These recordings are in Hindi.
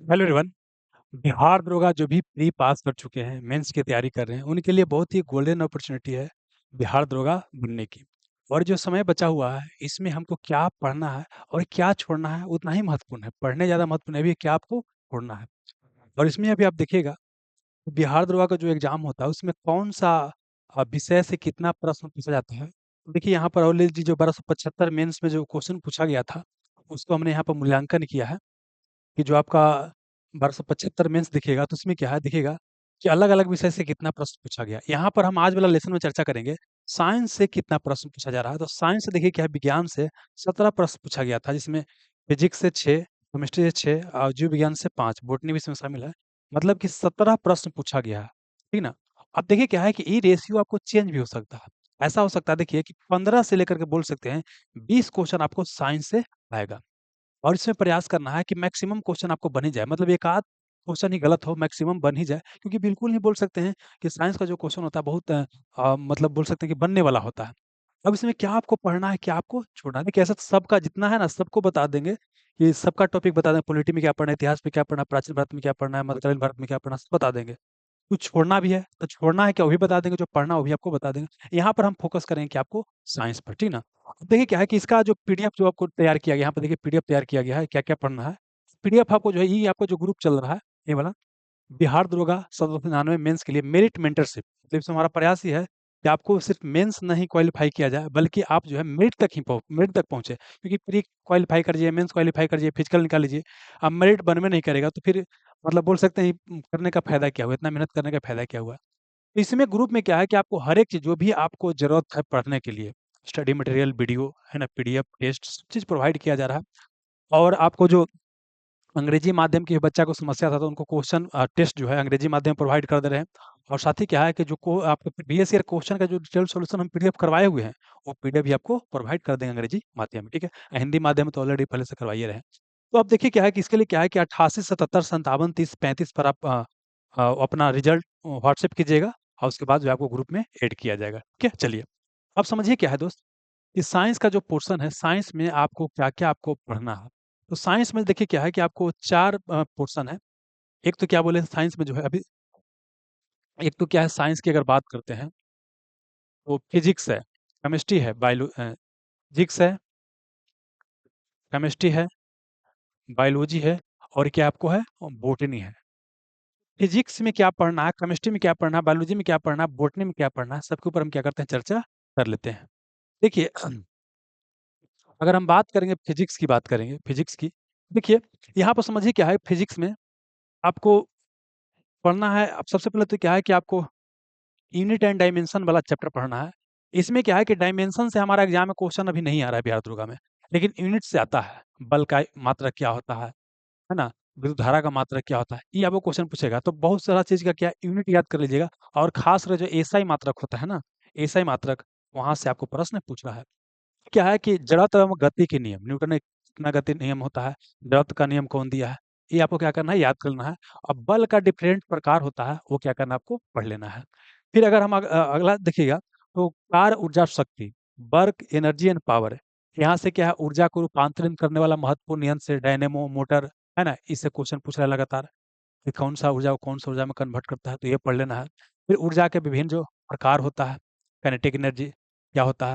Hello everyone. बिहार दरोगा जो भी प्री पास कर चुके हैं, मेंस की तैयारी कर रहे हैं, उनके लिए बहुत ही गोल्डन अपॉर्चुनिटी है बिहार दरोगा बनने की। और जो समय बचा हुआ है, इसमें हमको क्या पढ़ना है और क्या छोड़ना है उतना ही महत्वपूर्ण है। पढ़ने ज़्यादा महत्वपूर्ण है अभी क्या आपको छोड़ना है। और इसमें अभी आप देखिएगा, बिहार दरोगा का जो एग्जाम होता है उसमें कौन सा विषय से कितना प्रश्न पूछा जाता है। तो देखिए यहाँ पर ऑलरेडी जो 1275 मेंस में जो क्वेश्चन पूछा गया था, उसको हमने यहाँ पर मूल्यांकन किया है कि जो आपका 1275 मेंस दिखेगा तो उसमें क्या है, दिखेगा कि अलग-अलग विषय से कितना प्रश्न पूछा गया। यहाँ पर हम आज वाला लेसन में चर्चा करेंगे, साइंस से कितना प्रश्न पूछा जा रहा है। तो साइंस से देखिए क्या है, विज्ञान से 17 प्रश्न पूछा गया था, जिसमें फिजिक्स से 6, केमिस्ट्री से 6 और जीव विज्ञान से 5, बॉटनी भी इसमें शामिल है। मतलब कि 17 प्रश्न पूछा गया है, ठीक ना? अब देखिए क्या है कि ये रेशियो आपको चेंज भी हो सकता है। ऐसा हो सकता है देखिए कि 15 से लेकर के बोल सकते हैं 20 क्वेश्चन आपको साइंस से आएगा। और इसमें प्रयास करना है कि मैक्सिमम क्वेश्चन आपको बन ही जाए, मतलब एक आध क्वेश्चन ही गलत हो, मैक्सिमम बन ही जाए। क्योंकि बिल्कुल नहीं बोल सकते हैं कि साइंस का जो क्वेश्चन होता है बहुत मतलब बोल सकते हैं कि बनने वाला होता है। अब इसमें क्या आपको पढ़ना है, क्या आपको छोड़ना है। देखिए ऐसा तो सबका जितना है ना, सबको बता देंगे कि सबका टॉपिक बता देंगे, पॉलिटी में क्या पढ़ना है, इतिहास में क्या पढ़ना है, प्राचीन भारत में क्या पढ़ना है, मध्यकालीन भारत में क्या पढ़ना है, सब बता देंगे। कुछ छोड़ना भी है, तो छोड़ना है क्या वो भी बता देंगे, जो पढ़ना है वो भी आपको बता देंगे। यहाँ पर हम फ़ोकस करेंगे कि आपको साइंस पर, ठीक ना? अब देखिए क्या है कि इसका जो पीडीएफ जो आपको तैयार किया गया, यहाँ पे देखिए पीडीएफ तैयार किया गया है, क्या-क्या पढ़ना है। पीडीएफ आपको जो है, ये आपका जो ग्रुप चल रहा है, ये वाला बिहार दरोगा 1799 मेंस के लिए मेरिट मेंटरशिप, मतलब इसमें हमारा प्रयास ये है कि आपको सिर्फ मेंस नहीं क्वालीफाई किया जाए, बल्कि आप जो है मेरिट तक पहुँचे। क्योंकि प्री क्वालीफाई कर लीजिए, मेंस क्वालीफाई कर लीजिए, फिजिकल निकाल लीजिए, अब मेरिट बनवे नहीं करेगा तो फिर मतलब बोल सकते हैं करने का फ़ायदा क्या हुआ? इतना मेहनत करने का फ़ायदा क्या हुआ? तो इसमें ग्रुप में क्या है कि आपको हर एक चीज़ जो भी आपको ज़रूरत है पढ़ने के लिए, स्टडी मटेरियल, वीडियो, है ना? पीडीएफ, टेस्ट सब चीज़ प्रोवाइड किया जा रहा है। और आपको जो अंग्रेजी माध्यम के बच्चा को समस्या था, तो उनको क्वेश्चन टेस्ट जो है अंग्रेजी माध्यम में प्रोवाइड कर दे रहे हैं। और साथ ही क्या है कि जो को आपको प्रीवियस ईयर क्वेश्चन का जो डिटेल सॉल्यूशन हम पीडीएफ करवाए हुए हैं, वो पीडीएफ भी आपको प्रोवाइड कर देंगे अंग्रेजी माध्यम में, ठीक है? हिंदी माध्यम में तो ऑलरेडी पहले से करवाइए रहे हैं। तो अब देखिए क्या है कि इसके लिए क्या है कि 88 77 57 30 35 पर आप अपना रिजल्ट व्हाट्सएप कीजिएगा और उसके बाद जो है आपको ग्रुप में ऐड किया जाएगा, ठीक है? चलिए, अब समझिए क्या है दोस्त, कि साइंस का जो पोर्शन है, साइंस में आपको क्या-क्या आपको पढ़ना है। तो साइंस में देखिए क्या है कि आपको 4 पोर्शन है। एक तो क्या बोले साइंस में जो है अभी, एक तो क्या है साइंस की अगर बात करते हैं, तो फिज़िक्स है, केमिस्ट्री है, फिज़िक्स है, केमिस्ट्री है, बायोलॉजी है और क्या आपको है बॉटनी है। फिज़िक्स में क्या पढ़ना है, केमिस्ट्री में क्या पढ़ना है, बायोलॉजी में क्या पढ़ना है, बॉटनी में क्या पढ़ना है, सबके ऊपर हम क्या करते हैं चर्चा कर लेते हैं। देखिए अगर हम बात करेंगे फिज़िक्स की बात करेंगे, फिज़िक्स की, देखिए यहाँ पर समझिए क्या है फिज़िक्स में आपको पढ़ना है। अब सबसे पहले तो क्या है कि आपको यूनिट एंड डायमेंशन वाला चैप्टर पढ़ना है। इसमें क्या है कि डायमेंशन से हमारा एग्ज़ाम में क्वेश्चन अभी नहीं आ रहा है बिहार दुर्गा में, लेकिन यूनिट से आता है। बल का मात्रक क्या होता है ना? विद्युत धारा का मात्रक क्या होता है? ये आपको क्वेश्चन पूछेगा, तो बहुत सारा चीज़ का क्या यूनिट याद कर लीजिएगा। और ख़ास कर जो एसआई मात्रक होता है ना, एसआई मात्रक, वहाँ से आपको प्रश्न पूछ रहा है। क्या है कि जड़त्व एवं गति के नियम, न्यूटन ने कितना गति नियम होता है, जड़त्व का नियम कौन दिया है, ये आपको क्या करना है, याद करना है। अब बल का डिफरेंट प्रकार होता है, वो क्या करना है, आपको पढ़ लेना है। फिर अगर हम अगला देखिएगा, तो कार्य, ऊर्जा, शक्ति, वर्क, एनर्जी एंड पावर, यहाँ से क्या है ऊर्जा को रूपांतरित करने वाला महत्वपूर्ण यंत्र, डायनेमो, मोटर, है ना? इससे क्वेश्चन पूछ रहा है लगातार कि कौन-सा ऊर्जा को कौन-सा ऊर्जा में कन्वर्ट करता है, तो ये पढ़ लेना है। फिर ऊर्जा के विभिन्न जो प्रकार होता है, काइनेटिक एनर्जी क्या होता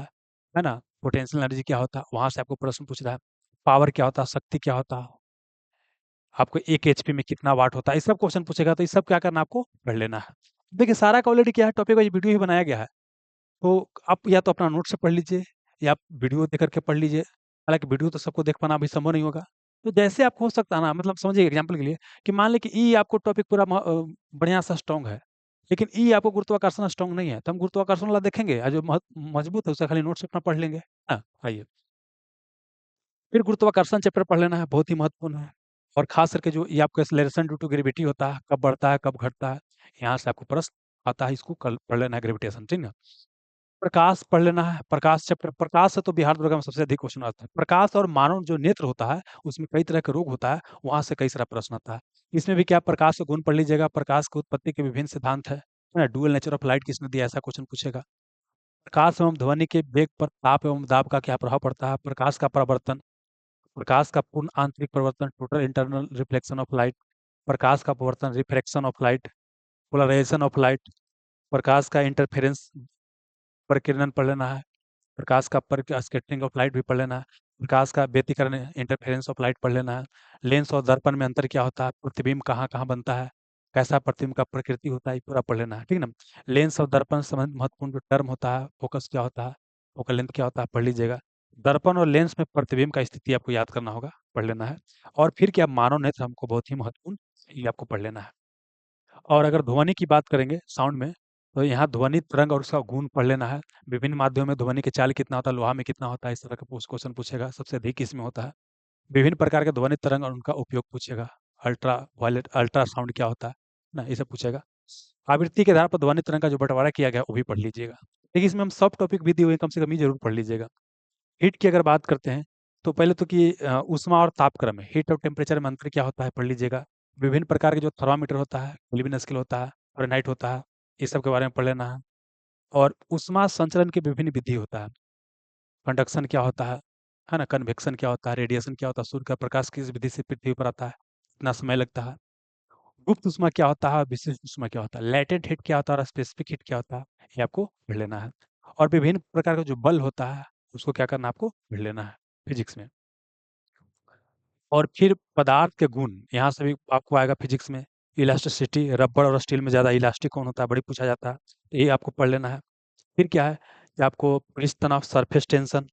है ना? पोटेंशियल एनर्जी क्या होता है, वहाँ से आपको प्रश्न पूछ रहा है। पावर क्या होता है, शक्ति क्या होता है, आपको 1 एचपी में कितना वाट होता है, ये सब क्वेश्चन पूछेगा, तो ये सब क्या करना है, आपको पढ़ लेना है। देखिए सारा का ऑलरेडी क्या है टॉपिक वाइज़ वीडियो ही बनाया गया है, तो आप या तो अपना नोट से पढ़ लीजिए या आप वीडियो देख कर के पढ़ लीजिए। हालाँकि वीडियो तो सबको देख पाना अभी संभव नहीं होगा। तो जैसे आपको हो सकता है ना, मतलब समझिए एग्ज़ाम्पल के लिए कि मान लें कि ई आपको टॉपिक पूरा बढ़िया-सा स्ट्रॉन्ग है, लेकिन ई आपको गुरुत्वाकर्षण स्ट्रॉन्ग नहीं है, तो हम गुरुत्वाकर्षण वाला देखेंगे और जो मजबूत है उसका खाली नोट से अपना पढ़ लेंगे। हाँ, आइए। फिर गुरुत्वाकर्षण चैप्टर पढ़ लेना है, बहुत ही महत्वपूर्ण है। और ख़ास करके जो ये आपका एक्सेलरेशन ड्यू टू ग्रेविटी होता है, कब बढ़ता है, कब घटता है, यहाँ से आपको प्रश्न आता है, इसको कल पढ़ लेना है ग्रेविटेशन, ठीक ना? प्रकाश पढ़ लेना है, प्रकाश चैप्टर, प्रकाश से तो बिहार दरोगा में सबसे अधिक क्वेश्चन आता है। प्रकाश और मानव जो नेत्र होता है, उसमें कई तरह के रोग होता है, वहाँ से कई सारा प्रश्न आता है। इसमें भी क्या प्रकाश के गुण पढ़ लीजिएगा, प्रकाश की उत्पत्ति के विभिन्न सिद्धांत है ना? डुअल नेचर ऑफ लाइट किसने दिया, ऐसा क्वेश्चन पूछेगा। प्रकाश एवं ध्वनि के वेग पर ताप एवं दाब का क्या प्रभाव पड़ता है? प्रकाश का परावर्तन, प्रकाश का पूर्ण आंतरिक परिवर्तन, total internal reflection of light, प्रकाश का अपवर्तन, refraction of light, polarisation of light, प्रकाश का इंटरफेरेंस, प्रकीर्णन पढ़ लेना है, प्रकाश का पर स्कैटरिंग ऑफ लाइट भी पढ़ लेना है, प्रकाश का व्यतिकरण, इंटरफेरेंस ऑफ लाइट पढ़ लेना है, लेंस और दर्पण में अंतर क्या होता है, प्रतिबिंब कहाँ कहाँ बनता है, कैसा प्रतिबिंब का प्रकृति होता है, ये पूरा पढ़ लेना है, ठीक है ना। लेंस और दर्पण संबंध महत्वपूर्ण जो टर्म होता है, फोकस क्या होता है, फोकल लेंथ क्या होता है, पढ़ लीजिएगा। दर्पण और लेंस में प्रतिबिंब का स्थिति आपको याद करना होगा, पढ़ लेना है। और फिर क्या, मानव नेत्र हमको बहुत ही महत्वपूर्ण, ये आपको पढ़ लेना है। और अगर ध्वनि की बात करेंगे साउंड में, तो यहाँ ध्वनि तरंग और उसका गुण पढ़ लेना है। विभिन्न माध्यमों में ध्वनि की चाल कितना होता है, लोहा में कितना होता है, इस तरह का क्वेश्चन पूछेगा, सबसे अधिक इसमें होता है। विभिन्न प्रकार के ध्वनि तरंग और उनका उपयोग पूछेगा। अल्ट्रा वायलेट, अल्ट्रासाउंड क्या होता है ना, ये सब पूछेगा। आवृत्ति के आधार पर ध्वनि तरंग का जो बंटवारा किया गया वो भी पढ़ लीजिएगा। देखिए इसमें हम सब टॉपिक भी दिए हुए हैं, कम से कम ये जरूर पढ़ लीजिएगा। हीट की अगर बात करते हैं, तो पहले तो कि ऊष्मा और तापक्रम है, हीट और टेम्परेचर में अंतर क्या होता है, पढ़ लीजिएगा। विभिन्न प्रकार के जो थर्मामीटर होता है, केल्विन स्केल होता है, फ़ारेनहाइट होता है, ये सब के बारे में पढ़ लेना है। और ऊष्मा संचरण की विभिन्न विधि होता है, कंडक्शन क्या होता है ना, कन्वेक्शन क्या होता है, रेडिएशन क्या होता है, सूर्य का प्रकाश किस विधि से पृथ्वी पर आता है, कितना समय लगता है, गुप्त ऊष्मा क्या होता है, विशिष्ट ऊष्मा क्या होता है, लैटेंट हीट क्या होता है और स्पेसिफिक हीट क्या होता है, ये आपको पढ़ लेना है। और विभिन्न प्रकार का जो बल होता है, उसको क्या करना है, आपको पढ़ लेना है फिजिक्स में। और फिर पदार्थ के गुण, यहाँ से भी आपको आएगा फिजिक्स में। इलास्टिसिटी, रबर और स्टील में ज़्यादा इलास्टिक कौन होता है, बड़ी पूछा जाता है, तो ये आपको पढ़ लेना है। फिर क्या है कि आपको पृष्ठ तनाव, सरफेस टेंशन,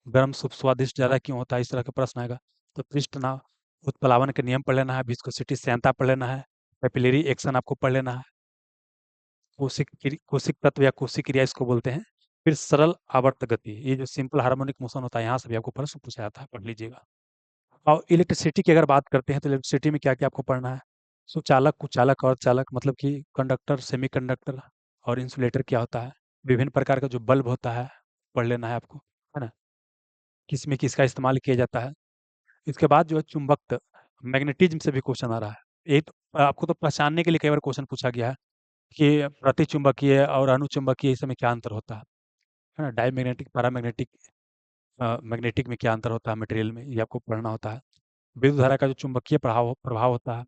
गर्म सूप स्वादिष्ट ज़्यादा क्यों होता है, इस तरह का प्रश्न आएगा। तो पृष्ठ तनाव, उत्प्लावन के नियम पढ़ लेना है, विस्कोसिटी श्यानता पढ़ लेना है, कैपिलरी एक्शन आपको पढ़ लेना है, कोशिक तत्व या कोशिक क्रिया इसको बोलते हैं। फिर सरल आवर्त गति, ये जो सिंपल हार्मोनिक मोशन होता है, यहाँ से भी आपको प्रश्न पूछा जाता है, पढ़ लीजिएगा। और इलेक्ट्रिसिटी की अगर बात करते हैं, तो इलेक्ट्रिसिटी में क्या-क्या आपको पढ़ना है? सुचालक, कुचालक और चालक, मतलब कि कंडक्टर, सेमीकंडक्टर और इंसुलेटर क्या होता है? विभिन्न प्रकार का जो बल्ब होता है, पढ़ लेना है आपको, है ना? किसमें किसका इस्तेमाल किया जाता है? इसके बाद जो है चुंबकत्व, मैग्नेटिज़्म से भी क्वेश्चन आ रहा है। एक आपको तो पहचानने के लिए कई बार क्वेश्चन पूछा गया है कि प्रतिचुंबकीय और अनुचुंबकीय इसमें क्या अंतर होता है ना? डायमैग्नेटिक, पैरामैग्नेटिक, मैग्नेटिक में क्या अंतर होता है मटेरियल में, ये आपको पढ़ना होता है। विद्युत धारा का जो चुंबकीय प्रभाव प्रभाव होता है,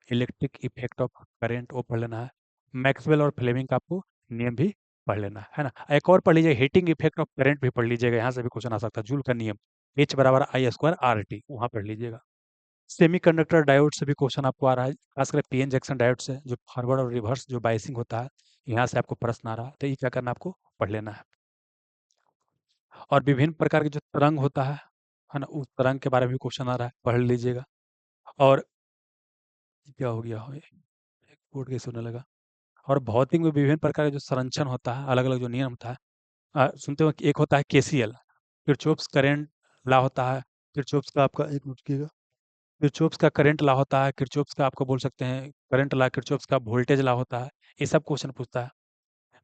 इलेक्ट्रिक इफेक्ट ऑफ करंट, वो पढ़ लेना है। मैक्सवेल और फ्लेमिंग का आपको नियम भी पढ़ लेना है ना। एक और पढ़ लीजिए, हीटिंग इफेक्ट ऑफ करंट भी पढ़ लीजिएगा, यहाँ से भी क्वेश्चन आ सकता है। जूल का नियम, H बराबर आई स्क्वायर आर टी, वहाँ पढ़ लीजिएगा। सेमीकंडक्टर डायोड से भी क्वेश्चन आपको आ रहा है, खासकर पीएन जंक्शन डायोड से, जो फॉरवर्ड और रिवर्स जो बायसिंग होता है, यहाँ से आपको प्रश्न आ रहा है, तो ये क्या करना है, आपको पढ़ लेना है। और विभिन्न प्रकार के जो तरंग होता है ना, उस तरंग के बारे में भी क्वेश्चन आ रहा है, पढ़ लीजिएगा। और क्या हो गया हो, एक बोर्ड कैसे होने लगा। और भौतिक में विभिन्न प्रकार का जो संरक्षण होता है, अलग अलग जो नियम होता है, सुनते हो कि एक होता है केसीएल, किरचॉफ्स करंट लॉ होता है, किरचॉफ्स का आपका, एक मिनट कीजिएगा, किरचॉफ्स का करंट लॉ होता है, किरचॉफ्स का आपको बोल सकते हैं करंट लॉ, किरचॉफ्स का वोल्टेज लॉ होता है, ये सब क्वेश्चन पूछता है।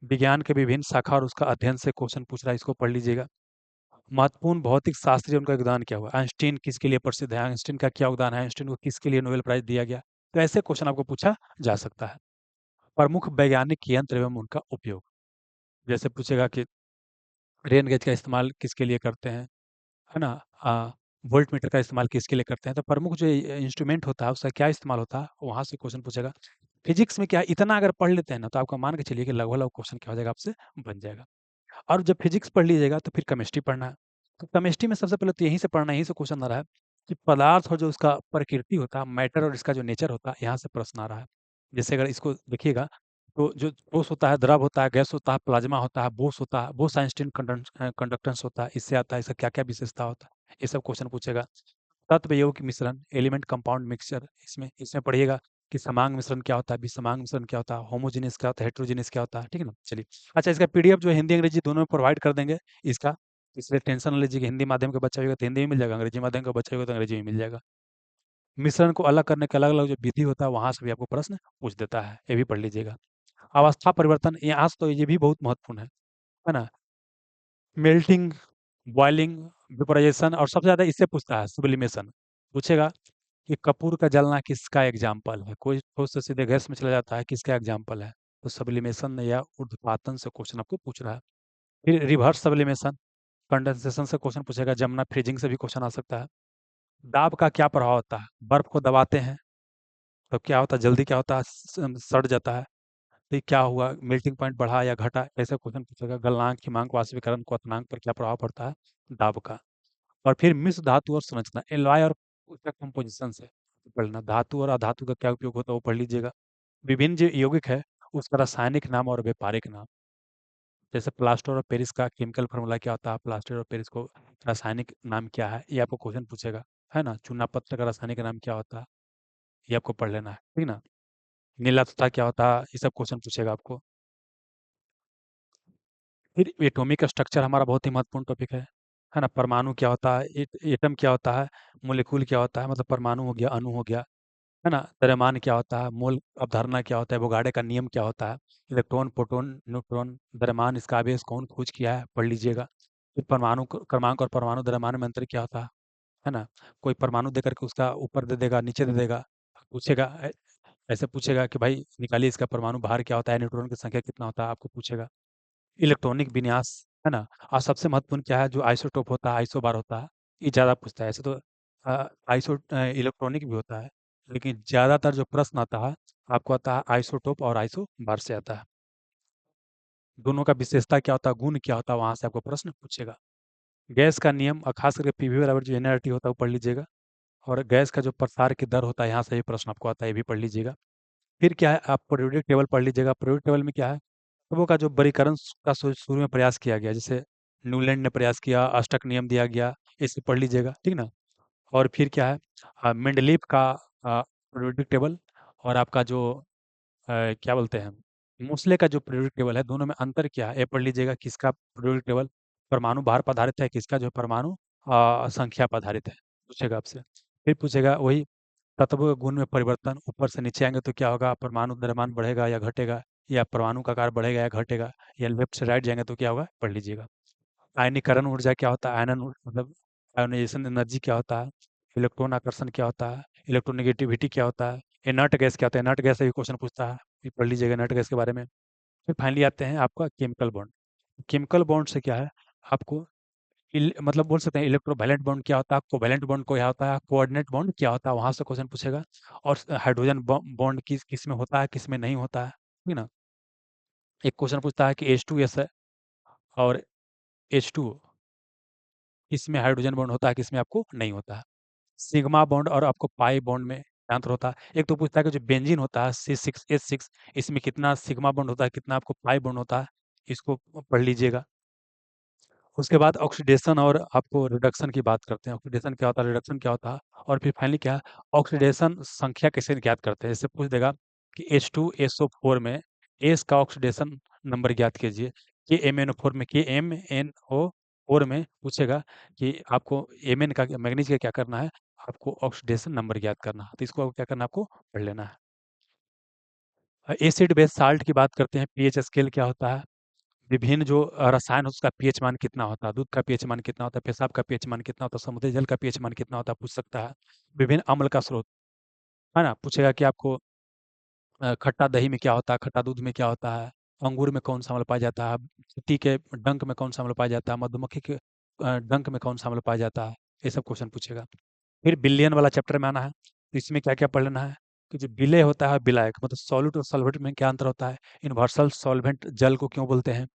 विज्ञान के विभिन्न शाखा और उसका अध्ययन से क्वेश्चन पूछ रहा है, इसको पढ़ लीजिएगा। महत्वपूर्ण भौतिक शास्त्री, उनका योगदान क्या हुआ, आइंस्टीन किसके लिए प्रसिद्ध है, आइंस्टीन का क्या योगदान है, आइंस्टीन को किसके लिए नोबेल प्राइज दिया गया, तो ऐसे क्वेश्चन आपको पूछा जा सकता है। प्रमुख वैज्ञानिक यंत्र एवं उनका उपयोग, जैसे पूछेगा कि रेन गेज का इस्तेमाल किसके लिए करते हैं, है ना, वोल्ट मीटर का इस्तेमाल किसके लिए करते हैं, तो प्रमुख जो इंस्ट्रूमेंट होता है उसका क्या इस्तेमाल होता है, वहाँ से क्वेश्चन पूछेगा। फिजिक्स में क्या, इतना अगर पढ़ लेते हैं ना, तो आपका मान के चलिए कि लगभग लगभग क्वेश्चन क्या हो जाएगा, आपसे बन जाएगा। और जब फिजिक्स पढ़ लीजिएगा, तो फिर केमिस्ट्री पढ़ना है। तो केमिस्ट्री में सबसे पहले तो यहीं से पढ़ना है, यहीं से क्वेश्चन आ रहा है कि पदार्थ और जो उसका प्रकृति होता है, मैटर और इसका जो नेचर होता है, यहाँ से प्रश्न आ रहा है। जैसे अगर इसको देखिएगा, तो जो ठोस होता है, द्रव होता है, गैस होता है, प्लाज्मा होता है, बोस होता है, बोस आइंस्टीन कंडक्टेंस होता है, इससे आता है, इसका क्या क्या विशेषता होता है, ये सब क्वेश्चन पूछेगा। तत्व यौगिक मिश्रण, एलिमेंट कंपाउंड मिक्सचर, इसमें इसमें पढ़िएगा कि समांग मिश्रण क्या होता है, विषमांग मिश्रण क्या होता है, होमोजेनियस क्या होता है, हेटेरोजेनियस क्या होता है, ठीक है ना। चलिए, अच्छा, इसका पीडीएफ जो है हिंदी अंग्रेजी दोनों में प्रोवाइड कर देंगे इसका, इसलिए टेंशन न लीजिए कि हिंदी माध्यम का बच्चा होगा तो हिंदी में मिल जाएगा, अंग्रेजी माध्यम का बच्चा होगा तो अंग्रेजी में मिल जाएगा। मिश्रण को अलग करने का अलग अलग जो विधि होता है, वहां से भी आपको प्रश्न पूछ देता है, ये भी पढ़ लीजिएगा। अवस्था परिवर्तन, यहाँ से तो ये भी बहुत महत्वपूर्ण है ना। मेल्टिंग, बॉइलिंग, वेपोराइजेशन, और सबसे ज़्यादा इससे पूछता है सुब्लिमेशन, पूछेगा कि कपूर का जलना किसका एग्जाम्पल है, कोई ठोस से सीधे गैस में चला जाता है, किसका एग्जाम्पल है, तो सब्लिमेशन या ऊर्ध्वपातन से क्वेश्चन आपको पूछ रहा है। फिर रिवर्स सब्लिमेशन, कंडेंसेशन से क्वेश्चन पूछेगा, जमना फ्रीजिंग से भी क्वेश्चन आ सकता है। दाब का क्या प्रभाव होता है, बर्फ को दबाते हैं, तो क्या होता है, जल्दी क्या होता है, सड़ जाता है। तो ये क्या हुआ, मेल्टिंग पॉइंट बढ़ा या घटा, ऐसा क्वेश्चन पूछेगा। गलनांक, हिमांक, वाष्पीकरण, क्वथनांक पर क्या प्रभाव पड़ता है, दाब का। और फिर मिश्र धातु और संरचना, एलॉय और उसका कंपोजिशन से पढ़ना। धातु और अधातु का क्या उपयोग होता है वो पढ़ लीजिएगा। विभिन्न जो यौगिक है उसका रासायनिक नाम और व्यापारिक नाम। जैसे प्लास्टर और पेरिस का केमिकल फार्मूला क्या होता है, प्लास्टर और पेरिस को रासायनिक नाम क्या है, ये आपको क्वेश्चन पूछेगा, है ना। चूना पत्थर का रासायनिक नाम क्या होता है, ये आपको पढ़ लेना है, ठीक ना। नीला तथा क्या होता है, ये सब क्वेश्चन पूछेगा आपको। फिर एटॉमिक स्ट्रक्चर हमारा बहुत ही महत्वपूर्ण टॉपिक है ना। परमाणु क्या होता है, एटम क्या होता है, मोलिक्यूल क्या होता है, मतलब परमाणु हो गया, अणु हो गया, है ना। द्रव्यमान क्या होता है, मोल अवधारणा क्या होता है, बोगाड़े का नियम क्या होता है, इलेक्ट्रॉन, प्रोटॉन, न्यूट्रॉन, द्रव्यमान, इसका आवेश कौन खोज किया है, पढ़ लीजिएगा। फिर परमाणु क्रमांक और परमाणु द्रव्यमान में अंतर क्या होता है ना। कोई परमाणु देकर के उसका ऊपर दे देगा, नीचे दे देगा, पूछेगा ऐसे पूछेगा कि भाई निकालिए इसका परमाणु भार क्या होता है, न्यूट्रॉन की संख्या कितना होता है, आपको पूछेगा। इलेक्ट्रॉनिक विन्यास, है ना। और सबसे महत्वपूर्ण क्या है, जो आइसोटोप होता है, आइसोबार होता है, ये ज़्यादा पूछता है। ऐसे तो इलेक्ट्रॉनिक भी होता है, लेकिन ज़्यादातर जो प्रश्न आता है आपको आता है आइसोटोप और आइसोबार से आता है। दोनों का विशेषता क्या होता है, गुण क्या होता है, वहाँ से आपको प्रश्न पूछेगा। गैस का नियम और खास करके पीवी बराबर जो एनआरटी होता है वो पढ़ लीजिएगा। और गैस का जो प्रसार की दर होता है, यहाँ से भी प्रश्न आपको आता है, ये भी पढ़ लीजिएगा। फिर क्या है, आप पीरियोडिक टेबल पढ़ लीजिएगा। पीरियोडिक टेबल में क्या है, तत्वों का जो वर्गीकरण का शुरू में प्रयास किया गया, जैसे न्यूलैंड ने प्रयास किया, अष्टक नियम दिया गया, इसे पढ़ लीजिएगा, ठीक ना। और फिर क्या है, मेंडलीव का पीरियोडिक टेबल, और आपका जो क्या बोलते हैं, मोस्ले का जो पीरियोडिक टेबल है, दोनों में अंतर क्या है, ये पढ़ लीजिएगा। किसका पीरियोडिक टेबल परमाणु भार पर आधारित है, किसका जो परमाणु संख्या पर आधारित है, पूछेगा आपसे। फिर पूछेगा वही तत्व गुण में परिवर्तन, ऊपर से नीचे आएंगे तो क्या होगा, परमाणु द्रव्यमान बढ़ेगा या घटेगा, या परमाणु का आकार बढ़ेगा या घटेगा, या लेफ्ट से राइट जाएंगे तो क्या होगा, पढ़ लीजिएगा। आयनीकरण ऊर्जा क्या होता है, मतलब आयोनाइजेशन एनर्जी क्या होता है, इलेक्ट्रॉन आकर्षण क्या होता है, इलेक्ट्रोनेगेटिविटी क्या होता है, इनर्ट गैस क्या होता है, इनर्ट गैस से भी क्वेश्चन पूछता है, ये पढ़ लीजिएगा इनर्ट गैस के बारे में। फिर फाइनली आते हैं आपका केमिकल बॉन्ड। केमिकल बॉन्ड से क्या है, आपको मतलब बोल सकते हैं इलेक्ट्रोवैलेंट बॉन्ड क्या होता है, कोवैलेंट बॉन्ड क्या होता है, कोऑर्डिनेट बॉन्ड क्या होता है, वहां से क्वेश्चन पूछेगा। और हाइड्रोजन बॉन्ड किस किस में होता है, किस में नहीं होता है, ठीक ना। एक क्वेश्चन पूछता है कि H2S है और H2 इसमें हाइड्रोजन बॉन्ड होता है, किसमें आपको नहीं होता है। सिग्मा बॉन्ड और आपको पाई बॉन्ड में क्या अंतर होता है। एक तो पूछता है कि जो बेंजीन होता है C6H6, इसमें कितना सिग्मा बॉन्ड होता है, कितना आपको पाई बॉन्ड होता है, इसको पढ़ लीजिएगा। उसके बाद ऑक्सीडेशन और आपको रिडक्शन की बात करते हैं। ऑक्सीडेशन क्या होता है, रिडक्शन क्या होता है, और फिर फाइनली क्या है, ऑक्सीडेशन संख्या कैसे ज्ञात करते हैं। जैसे पूछ देगा कि H2SO4 में एस का ऑक्सीडेशन नंबर ज्ञात कीजिए। KMnO4 में, KMnO4 में पूछेगा कि आपको Mn का, मैग्नीज का क्या करना है, आपको ऑक्सीडेशन नंबर ज्ञात करना है। तो इसको आपको क्या करना है, आपको पढ़ लेना है। एसिड बेस साल्ट की बात करते हैं। पीएच स्केल क्या होता है, विभिन्न जो रसायन है उसका पीएच मान कितना होता है, दूध का पीएच मान कितना होता है, पेशाब का पीएच मान कितना होता है, समुद्री जल का पीएच मान कितना होता है, पूछ सकता है। विभिन्न अम्ल का स्रोत, है ना, पूछेगा कि आपको खट्टा दही में क्या होता है, खट्टा दूध में क्या होता है, अंगूर में कौन सा अम्ल पाया जाता है, चींटी के डंक में कौन सा अम्ल पाया जाता है, मधुमक्खी के डंक में कौन सा अम्ल पाया जाता है, ये सब क्वेश्चन पूछेगा। फिर बिलियन वाला चैप्टर में आना है, तो इसमें क्या क्या पढ़ लेना है, कि जो विलेय होता है, विलायक मतलब सॉल्यूट और सॉल्वेंट में क्या अंतर होता है, यूनिवर्सल सॉल्वेंट जल को क्यों बोलते हैं,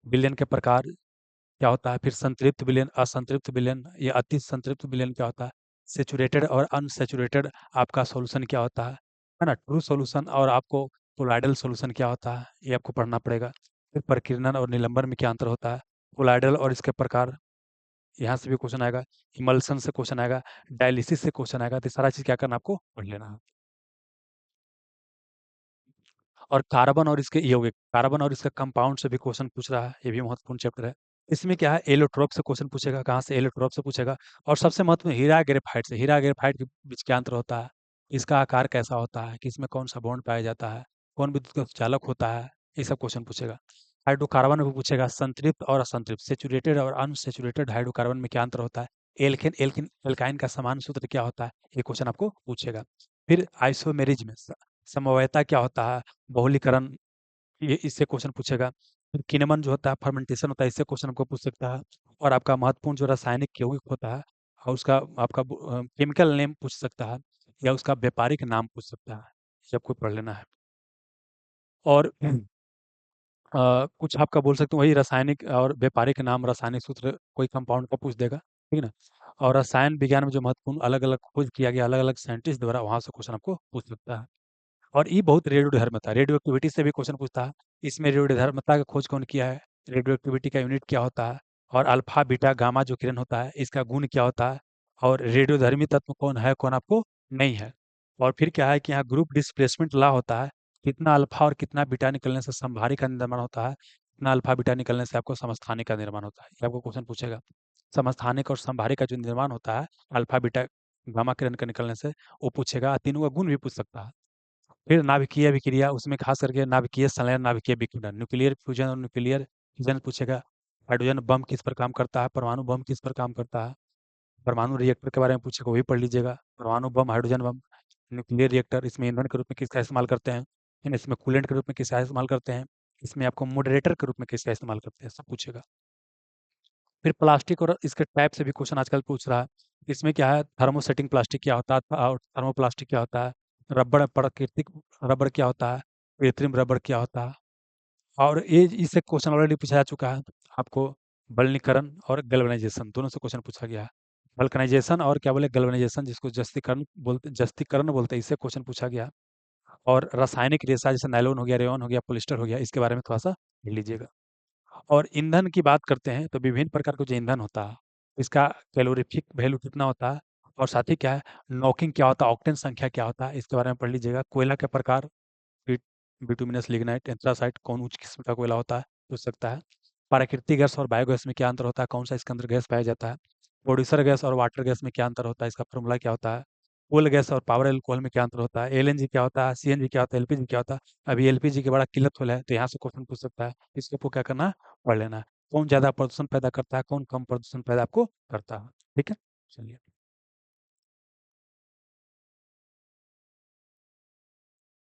विलयन के प्रकार क्या होता है, फिर संतृप्त विलयन, असंतृप्त विलयन या अति संतृप्त विलयन क्या होता है, सेचुरेटेड और अनसेचुरेटेड आपका सॉल्यूशन क्या होता है ना, ट्रू सॉल्यूशन और आपको कोलाइडल सॉल्यूशन क्या होता है, ये आपको पढ़ना पड़ेगा। फिर प्रकीर्णन और निलंबन में क्या अंतर होता है, कोलाइडल और इसके प्रकार, यहाँ से भी क्वेश्चन आएगा। इमल्सन से क्वेश्चन आएगा, डायलिसिस से क्वेश्चन आएगा, तो ये सारा चीज़ क्या करना, आपको पढ़ लेना है। और कार्बन और इसके यौगिक, कार्बन और इसका कंपाउंड से भी क्वेश्चन पूछ रहा है, ये भी महत्वपूर्ण चैप्टर है। इसमें क्या है, एलोट्रोप से क्वेश्चन पूछेगा, कहाँ से, एलोट्रोप से पूछेगा। और सबसे महत्वपूर्ण हीरा ग्रेफाइट से, हीरा ग्रेफाइट के बीच क्या अंतर होता है, इसका आकार कैसा होता है, किसमें कौन सा बॉन्ड पाया जाता है, कौन विद्युत का चालक होता है, ये सब क्वेश्चन पूछेगा। हाइड्रोकार्बन में भी पूछेगा, संतृप्त और असंतृप्त, सेचुरेटेड और अनसेचुरेटेड हाइड्रोकार्बन में क्या अंतर होता है, एल्केन एल्किन एल्काइन का समान सूत्र क्या होता है, ये क्वेश्चन आपको पूछेगा। फिर आइसोमेरिज में समवायता क्या होता है, बहुलीकरण, ये इससे क्वेश्चन पूछेगा। फिर किनेमन जो होता है, फर्मेंटेशन होता है, इससे क्वेश्चन आपको पूछ सकता है। और आपका महत्वपूर्ण जो रासायनिक यौगिक होता है, और उसका आपका केमिकल नेम पूछ सकता है, या उसका व्यापारिक नाम पूछ सकता है। जब कोई पढ़ लेना है। और कुछ आपका बोल सकते हो वही रासायनिक और व्यापारिक नाम, रासायनिक सूत्र, कोई कंपाउंड का पूछ देगा, ठीक है ना? और रसायन विज्ञान में जो महत्वपूर्ण अलग-अलग खोज किया गया, अलग-अलग साइंटिस्ट द्वारा, वहाँ से क्वेश्चन आपको पूछ सकता है। और ये बहुत रेडियोधर्मिता, रेडियो एक्टिविटी से भी क्वेश्चन पूछता है। इसमें रेडियोधर्मिता का खोज कौन किया है? रेडियो एक्टिविटी का यूनिट क्या होता है? और अल्फा, बीटा, गामा जो किरण होता है, इसका गुण क्या होता है? और रेडियोधर्मी तत्व कौन है, कौन आपको नहीं है? और फिर क्या है कि यहाँ ग्रुप डिस्प्लेसमेंट लॉ होता है। कितना अल्फा और कितना बीटा निकलने से समभारी का निर्माण होता है? कितना अल्फा बीटा निकलने से आपको समस्थानिक का निर्माण होता है? ये आपको क्वेश्चन पूछेगा। समस्थानिक और समभारी का जो निर्माण होता है, अल्फा, बीटा, गामा किरण के निकलने से, वो पूछेगा। तीनों का गुण भी पूछ सकता है। फिर नाभिकीय अभिक्रिया, उसमें खास करके नाभिकीय संलयन, नाभिकीय विखंडन, न्यूक्लियर फ्यूजन और न्यूक्लियर फिजन पूछेगा। हाइड्रोजन बम किस पर काम करता है? परमाणु बम किस पर काम करता है? परमाणु रिएक्टर के बारे में पूछेगा, वही पढ़ लीजिएगा। परमाणु बम, हाइड्रोजन बम, न्यूक्लियर रिएक्टर, इसमें ईंधन के रूप में किसका इस्तेमाल करते हैं? इसमें कूलेंट के रूप में किसका इस्तेमाल करते हैं? इसमें आपको मॉडरेटर के रूप में किसका इस्तेमाल करते हैं, सब पूछेगा। फिर प्लास्टिक और इसके टाइप से भी क्वेश्चन आजकल पूछ रहा है। इसमें क्या है, थर्मोसेटिंग प्लास्टिक क्या होता है और थर्मोप्लास्टिक क्या होता है? रबड़, प्राकृतिक रबड़ क्या होता है? कृत्रिम रबड़ क्या होता है? और ये इससे क्वेश्चन ऑलरेडी पूछा जा चुका है आपको। बल्कनीकरण और गैल्वेनाइजेशन दोनों से क्वेश्चन पूछा गया है। बल्कनाइजेशन और क्या बोले, गैल्वेनाइजेशन, जिसको जस्तीकरण बोलते हैं, इससे क्वेश्चन पूछा गया। और रासायनिक रेशा जैसे नायलॉन हो गया, रेयॉन हो गया, पॉलिस्टर हो गया, इसके बारे में थोड़ा सा पढ़ लीजिएगा। और ईंधन की बात करते हैं तो विभिन्न प्रकार का जो ईंधन होता है, इसका कैलोरीफिक वैल्यू कितना होता है? और साथ ही क्या है, नॉकिंग क्या होता है, ऑक्टेन संख्या क्या होता है, इसके बारे में पढ़ लीजिएगा। कोयला के प्रकार, बिट बिटुमिनस, लिग्नाइट, एंथ्रासाइट, कौन उच्च किस्म का कोयला होता है, पूछ सकता है। प्राकृतिक गैस और बायोगैस में क्या अंतर होता है? कौन सा इसके अंदर गैस पाया जाता है? प्रोड्यूसर गैस और वाटर गैस में क्या अंतर होता है? इसका फॉर्मूला क्या होता है? कोल गैस और पावर एल्कोहल में क्या अंतर होता है? एलएनजी क्या होता है? सीएनजी क्या होता है? एलपीजी क्या होता है? अभी एलपीजी की बड़ा किल्लत हो रहा है, तो यहाँ से क्वेश्चन पूछ सकता है। इसके ऊपर क्या करना है, पढ़ लेना है। कौन ज्यादा प्रदूषण पैदा करता है, कौन कम प्रदूषण पैदा आपको करता है? ठीक है, चलिए।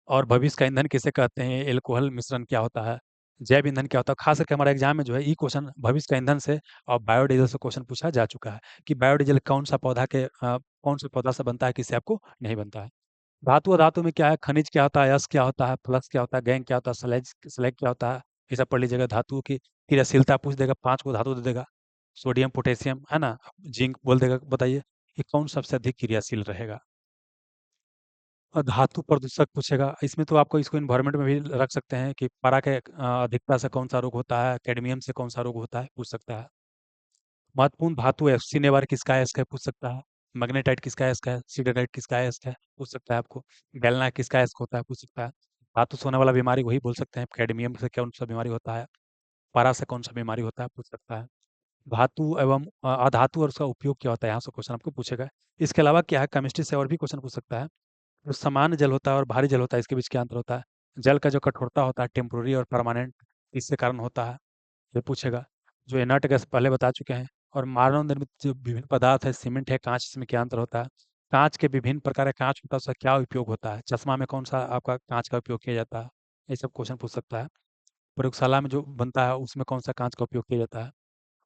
और भविष्य का ईंधन किसे कहते हैं? एल्कोहल मिश्रण क्या होता है? जैव ईंधन क्या होता है? खास करके हमारे एग्जाम में जो है ये क्वेश्चन भविष्य का ईंधन से और बायोडीजल से क्वेश्चन पूछा जा चुका है कि बायोडीजल कौन से पौधा से बनता है, किससे आपको नहीं बनता है। धातु और धातु में क्या है, खनिज क्या होता है, यश क्या होता है, फ्लक्स क्या होता है, गैंग क्या होता है, स्लैग क्या होता है, ये सब पढ़ लीजिएगा। धातु की क्रियाशीलता पूछ देगा, 5 को धातु दे देगा। सोडियम, पोटेशियम, है ना, जिंक बोल देगा। बताइए ये कौन सबसे अधिक क्रियाशील रहेगा? और धातु प्रदूषक पूछेगा। इसमें तो आपको इसको इन्वायरमेंट में भी रख सकते हैं कि पारा के अधिकता से कौन सा रोग होता है, कैडमियम से कौन सा रोग होता है, पूछ सकता है। महत्वपूर्ण धातु है, सिनेवार किसका है, इसका पूछ सकता है। मैग्नेटाइट किसका है, इसका है। सिडराइट किसका है, इसका है, पूछ सकता है आपको। गैल्ना किसका है, इसका होता है, पूछ सकता है। धातु से होने वाला बीमारी वही बोल सकते हैं। कैडमियम से कौन सा बीमारी होता है, पारा से कौन सा बीमारी होता है, पूछ सकता है। धातु एवं अधातु और उसका उपयोग क्या होता है, यहाँ से क्वेश्चन आपको पूछेगा। इसके अलावा क्या है, केमिस्ट्री से और भी क्वेश्चन पूछ सकता है। जो सामान्य जल होता है और भारी जल होता है, इसके बीच क्या अंतर होता है? जल का जो कठोरता होता है, टेम्पोररी और परमानेंट, इससे कारण होता है, ये पूछेगा। जो इनर्ट गैस पहले बता चुके हैं। और मानव निर्मित जो विभिन्न पदार्थ है, सीमेंट है, कांच, इसमें क्या अंतर होता है? कांच के विभिन्न प्रकार का कांच होता है, उसका क्या उपयोग होता है? चश्मा में कौन सा आपका कांच का उपयोग किया जाता है? ये सब क्वेश्चन पूछ सकता है। प्रयोगशाला में जो बनता है उसमें कौन सा कांच का उपयोग किया जाता है?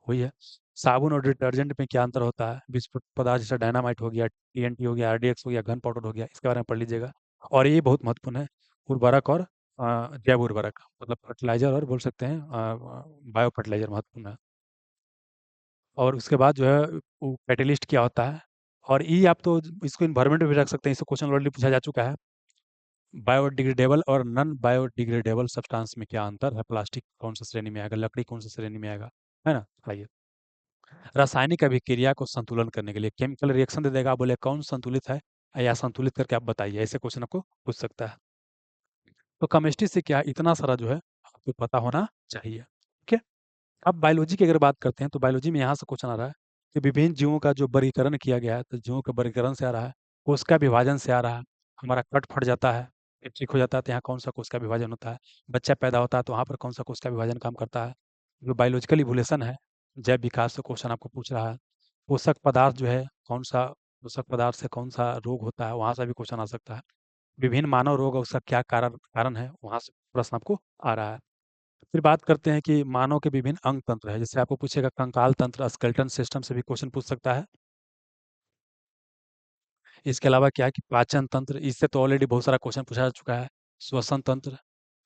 वही है। साबुन और डिटर्जेंट में क्या अंतर होता है? विस्फोट पदार्थ जैसे डायनामाइट हो गया, टीएनटी हो गया, आरडीएक्स हो गया, गन पाउडर हो गया, इसके बारे में पढ़ लीजिएगा। और ये बहुत महत्वपूर्ण है, उर्वरक और जैव उर्वरक, मतलब फर्टिलाइजर और बोल सकते हैं बायो फर्टिलाइजर महत्वपूर्ण है। और उसके बाद जो है वो कैटेलिस्ट क्या होता है? और ये आप तो इसको इन्वायरमेंट में भी रख सकते हैं, इसको क्वेश्चन ऑलरेडी पूछा जा चुका है। बायोडिग्रेडेबल और नॉन बायोडिग्रेडेबल सब्सटेंस में क्या अंतर है? प्लास्टिक कौन सा श्रेणी में आएगा, लकड़ी कौन सा श्रेणी में आएगा, है ना? आइए। रासायनिक अभिक्रिया को संतुलन करने के लिए केमिकल रिएक्शन दे देगा, आप बोले कौन संतुलित है, या संतुलित करके आप बताइए, ऐसे क्वेश्चन आपको पूछ सकता है। तो केमिस्ट्री से क्या इतना सारा जो है आपको पता होना चाहिए, ठीक है। अब बायोलॉजी की अगर बात करते हैं तो बायोलॉजी में यहाँ से क्वेश्चन आ रहा है कि विभिन्न जीवों का जो वर्गीकरण किया गया है, तो जीवों के वर्गीकरण से आ रहा है, कोशिका विभाजन से आ रहा है। हमारा कट फट जाता है, पेट ठीक हो जाता है, तो यहाँ कौन सा कोशिका विभाजन होता है? बच्चा पैदा होता है तो वहाँ पर कौन सा कोशिका विभाजन काम करता है? जो बायोलॉजिकल इवोल्यूशन है, जैव विकास से क्वेश्चन आपको पूछ रहा है। पोषक पदार्थ जो है, कौन सा पोषक पदार्थ से कौन सा रोग होता है, वहाँ से भी क्वेश्चन आ सकता है। विभिन्न मानव रोग और उसका क्या कारण कारण है, वहाँ से प्रश्न आपको आ रहा है। फिर बात करते हैं कि मानव के विभिन्न अंग तंत्र है, जैसे आपको पूछेगा कंकाल तंत्र, स्केलेटन सिस्टम से भी क्वेश्चन पूछ सकता है। इसके अलावा क्या है कि पाचन तंत्र, इससे तो ऑलरेडी बहुत सारा क्वेश्चन पूछा जा चुका है। श्वसन तंत्र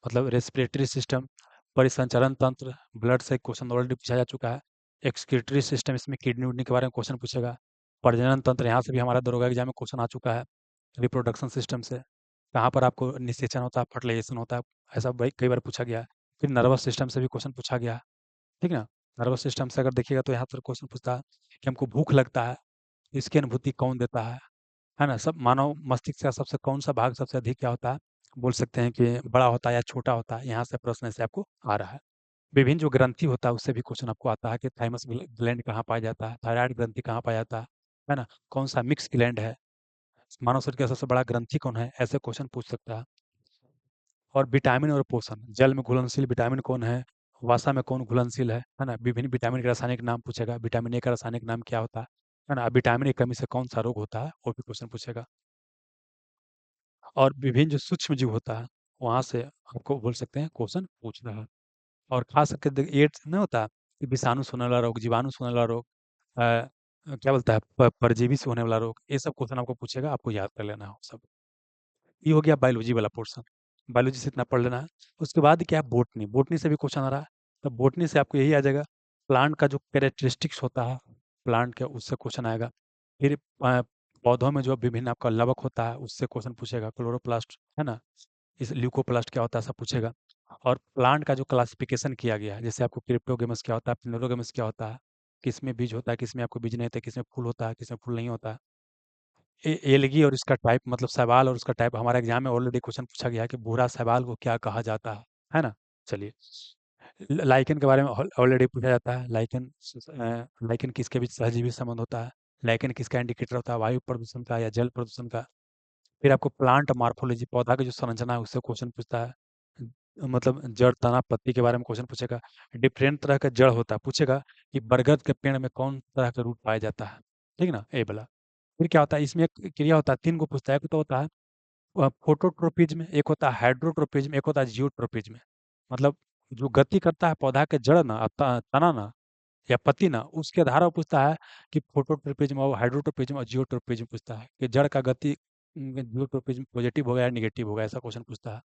मतलब रेस्पिरेटरी सिस्टम, परिसंचरण तंत्र, ब्लड से क्वेश्चन ऑलरेडी पूछा जा चुका है। एक्सक्रीटरी सिस्टम, इसमें किडनी उडनी के बारे में क्वेश्चन पूछेगा। प्रजनन तंत्र, यहाँ से भी हमारा दरोगा एग्जाम में क्वेश्चन आ चुका है। रिप्रोडक्शन सिस्टम से कहाँ पर आपको निषेचन होता है, फर्टिलाइजेशन होता है, ऐसा भाई कई बार पूछा गया है। फिर नर्वस सिस्टम से भी क्वेश्चन पूछा गया है, ठीक है ना। नर्वस सिस्टम से अगर देखिएगा तो यहाँ पर क्वेश्चन पूछता है कि हमको भूख लगता है, इसकी अनुभूति कौन देता है ना। सब मानव मस्तिष्क का सबसे कौन सा भाग सबसे अधिक क्या होता है, बोल सकते हैं कि बड़ा होता है या छोटा होता है, यहाँ से प्रश्न ऐसे आपको आ रहा है। विभिन्न जो ग्रंथि होता है उससे भी क्वेश्चन आपको आता है कि थाइमस ग्लैंड कहाँ पाया जाता है, थायराइड ग्रंथि कहाँ पाया जाता है ना, कौन सा मिक्स ग्लैंड है, मानव शरीर का सबसे बड़ा ग्रंथि कौन है, ऐसे क्वेश्चन पूछ सकता है। और विटामिन और पोषण, जल में घुलनशील विटामिन कौन है, वसा में कौन घुलनशील है ना। विभिन्न विटामिन के रासायनिक नाम पूछेगा, विटामिन ए का रासायनिक नाम क्या होता है ना। विटामिन की कमी से कौन सा रोग होता है, वो भी क्वेश्चन पूछेगा। और विभिन्न जो सूक्ष्म जीव होता है, वहाँ से आपको बोल सकते हैं क्वेश्चन पूछ रहा है। और खास करके एड्स नहीं होता कि विषाणु से होने वाला रोग, जीवाणु से होने वाला रोग, क्या बोलता है, परजीवी से होने वाला रोग, ये सब क्वेश्चन आपको पूछेगा, आपको याद कर लेना हो सब। ये हो गया बायोलॉजी वाला पोर्शन, बायोलॉजी से इतना पढ़ लेना है। उसके बाद क्या है, बोटनी, बोटनी से भी क्वेश्चन आ रहा है। तो बोटनी से आपको यही आ जाएगा, प्लांट का जो कैरेक्टरिस्टिक्स होता है प्लांट के, उससे क्वेश्चन आएगा। फिर पौधों में जो विभिन्न आपका लवक होता है उससे क्वेश्चन पूछेगा, क्लोरोप्लास्ट है ना, इस ल्यूकोप्लास्ट क्या होता है सब पूछेगा। और प्लांट का जो क्लासिफिकेशन किया गया है, जैसे आपको क्रिप्टोगेमस क्या होता है, प्लेरोगेमस क्या होता है, किसमें बीज होता है, किसमें आपको बीज नहीं होता है, किसमें फूल होता है, किसमें फूल नहीं होता है। एलगी और इसका टाइप मतलब शैवाल और उसका टाइप, हमारे एग्जाम में ऑलरेडी क्वेश्चन पूछा गया है कि भूरा शैवाल को क्या कहा जाता है ना। चलिए, लाइकेन के बारे में ऑलरेडी पूछा जाता है। लाइकेन लाइकेन किसके बीच सहजीवी संबंध होता है, लाइकेन किसका इंडिकेटर होता है, वायु प्रदूषण का या जल प्रदूषण का। फिर आपको प्लांट मार्फोलॉजी, पौधा की जो संरचना है उससे क्वेश्चन पूछता है। मतलब जड़, तना, पत्ती के बारे में क्वेश्चन पूछेगा। डिफरेंट तरह का जड़ होता है, पूछेगा कि बरगद के पेड़ में कौन तरह का रूट पाया जाता है, ठीक ना, ये वाला। फिर क्या होता है, इसमें एक क्रिया होता है, 3 को पूछता है। एक तो होता है फोटोट्रोपिज्म, एक होता है हाइड्रोट्रोपिज्म, एक होता है जियोट्रोपिज्म। मतलब जो गति करता है पौधा के जड़ ना, तना ना या पत्ती ना, उसके आधार पर पूछता है कि फोटोट्रोपिज्म और हाइड्रोट्रोपिज्म और जियोट्रोपिज्म पूछता है कि जड़ का गति जियोट्रोपिज्म पॉजिटिव होगा या नेगेटिव होगा, ऐसा क्वेश्चन पूछता है।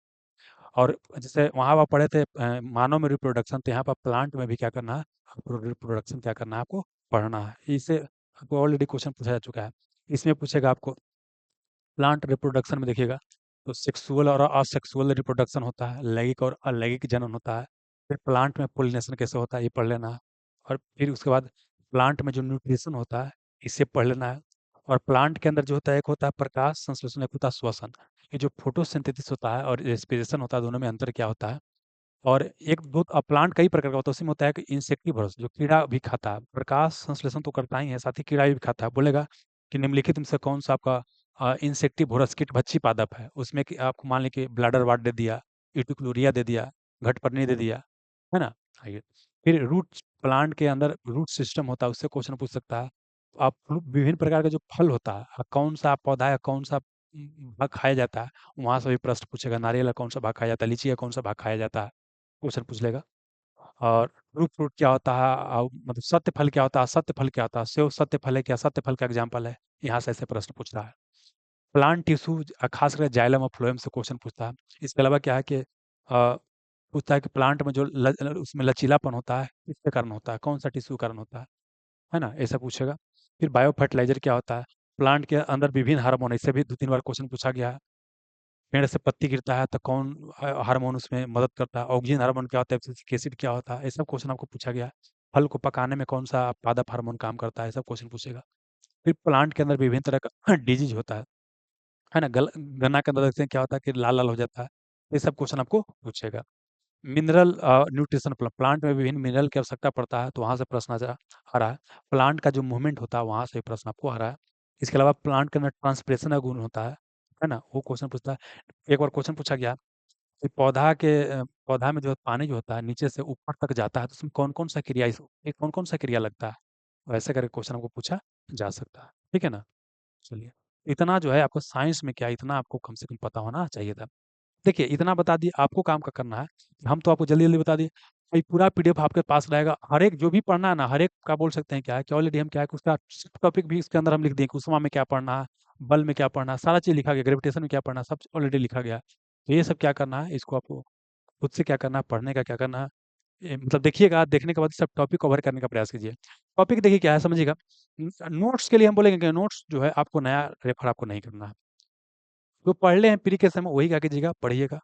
और जैसे वहाँ आप पढ़े थे मानव में रिप्रोडक्शन, तो यहाँ पर प्लांट में भी क्या करना है, रिप्रोडक्शन क्या करना है, आपको पढ़ना है। इससे आपको ऑलरेडी क्वेश्चन पूछा जा चुका है। इसमें पूछेगा आपको प्लांट रिप्रोडक्शन में देखिएगा, तो सेक्सुअल और असेक्सुअल रिप्रोडक्शन होता है, लैंगिक और अलैंगिक जनन होता है। फिर प्लांट में पोलिनेशन कैसे होता है, ये पढ़ लेना है। और फिर उसके बाद प्लांट में जो न्यूट्रिशन होता है, इसे पढ़ लेना है। और प्लांट के अंदर जो होता है, एक होता है प्रकाश संश्लेषण, एक होता है श्वसन। ये जो फोटोसिंथेसिस होता है और रेस्पिरेशन होता है, दोनों में अंतर क्या होता है। और एक दो प्लांट कई प्रकार का होता है, उसमें होता है कि इंसेक्टिवर्स, जो कीड़ा भी खाता है, प्रकाश संश्लेषण तो करता ही है, साथ ही कीड़ा भी खाता है। बोलेगा कि निम्नलिखित में से कौन सा आपका इंसेक्टिवोरस कीट भक्षी पादप है, उसमें कि आपको मान लीजिए कि ब्लाडर वाट दे दिया, इटिक्लोरिया दे दिया, घटपर्णी दे दिया, है ना। आइए, फिर रूट, प्लांट के अंदर रूट सिस्टम होता है, उससे क्वेश्चन पूछ सकता है। आप विभिन्न प्रकार का जो फल होता है, कौन सा पौधा है, कौन सा भाग खाया जाता है, वहां से भी प्रश्न पूछेगा। नारियल का कौन सा भाग खाया जाता है, लीची का कौन सा भाग खाया जाता है, क्वेश्चन पूछ लेगा। और ट्रू फ्रूट क्या होता है, मतलब सत्य फल क्या होता है, सत्य फल क्या होता है, सेव सत्य फल है क्या, सत्य फल का एग्जाम्पल है, यहाँ से ऐसे प्रश्न पूछ रहा है। प्लांट टिश्यू, खास करके जाइलम और फ्लोएम से क्वेश्चन पूछता है। इसके अलावा क्या है कि पूछता है कि प्लांट में जो उसमें लचीलापन होता है किसके कारण होता है, कौन सा टिश्यू कारण होता है ना, ऐसा पूछेगा। फिर बायो फर्टिलाइजर क्या होता है, प्लांट के अंदर विभिन्न हार्मोन, इससे भी 2-3 बार क्वेश्चन पूछा गया है। पेड़ से पत्ती गिरता है तो कौन हार्मोन उसमें मदद करता है, ऑक्सीजन हार्मोन क्या होता है, एब्सिसिक एसिड क्या होता है, ये सब क्वेश्चन आपको पूछा गया है। फल को पकाने में कौन सा पादप हार्मोन काम करता है, सब क्वेश्चन पूछेगा। फिर प्लांट के अंदर विभिन्न तरह का डिजीज होता है ना। गन्ना के अंदर देखते हैं क्या होता है कि लाल लाल हो जाता है, ये सब क्वेश्चन आपको पूछेगा। मिनरल न्यूट्रिशन, प्लांट में विभिन्न मिनरल की आवश्यकता पड़ता है, तो वहाँ से प्रश्न आ रहा है। प्लांट का जो मूवमेंट होता है, वहाँ से प्रश्न आपको आ रहा है। इसके अलावा प्लांट के अंदर ट्रांसपिरेशन का गुण होता है ना, वो क्वेश्चन पूछता है। एक बार क्वेश्चन पूछा गया कि पौधा में जो पानी जो होता है नीचे से ऊपर तक जाता है, तो उसमें कौन कौन सा क्रिया, कौन कौन सा क्रिया लगता है, वैसे करके क्वेश्चन आपको पूछा जा सकता है, ठीक है ना। चलिए, इतना जो है आपको साइंस में क्या, इतना आपको कम से कम पता होना चाहिए था। देखिए, इतना बता दिए, आपको काम का करना है। हम तो आपको जल्दी-जल्दी बता दिए। ये पूरा पीडीएफ आपके पास रहेगा। हर एक जो भी पढ़ना है ना, हर एक का बोल सकते हैं क्या है कि ऑलरेडी हम क्या है कि उसका टॉपिक भी इसके अंदर हम लिख दिए कि उस समय में क्या पढ़ना है, बल में क्या पढ़ना है, सारा चीज़ लिखा गया, ग्रेविटेशन में क्या पढ़ना है, सब ऑलरेडी लिखा गया है। तो ये सब क्या करना है, इसको आपको खुद से क्या करना है, पढ़ने का क्या करना है, मतलब देखिएगा, देखने के बाद सब टॉपिक कवर करने का प्रयास कीजिए। टॉपिक देखिए क्या है, समझिएगा। नोट्स के लिए हम बोलेंगे कि नोट्स जो है आपको नया रेफर आपको नहीं करना है। जो पढ़ ले हैं प्री के समय, वही क्या कीजिएगा, पढ़िएगा।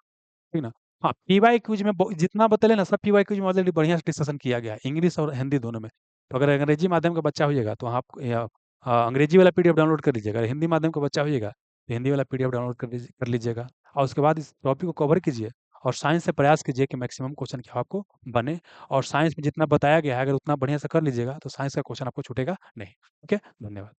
ठीक ना? हाँ, पीवाई क्विज में जितना बतले ना, सब पीवाई क्विज में ऑलरेडी बढ़िया से डिस्कशन किया गया है, इंग्लिश और हिंदी दोनों में। तो अगर अंग्रेजी माध्यम का बच्चा होइएगा तो आप अंग्रेजी वाला पीडीएफ डाउनलोड कर लीजिएगा। अगर हिंदी माध्यम का बच्चा होइएगा तो हिंदी वाला पीडीएफ डाउनलोड कर लीजिएगा। और उसके बाद इस टॉपिक को कवर कीजिए, और साइंस से प्रयास कीजिए कि मैक्सिमम क्वेश्चन क्या आपको बने। और साइंस में जितना बताया गया है, अगर उतना बढ़िया से कर लीजिएगा तो साइंस का क्वेश्चन आपको छूटेगा नहीं। ओके, धन्यवाद।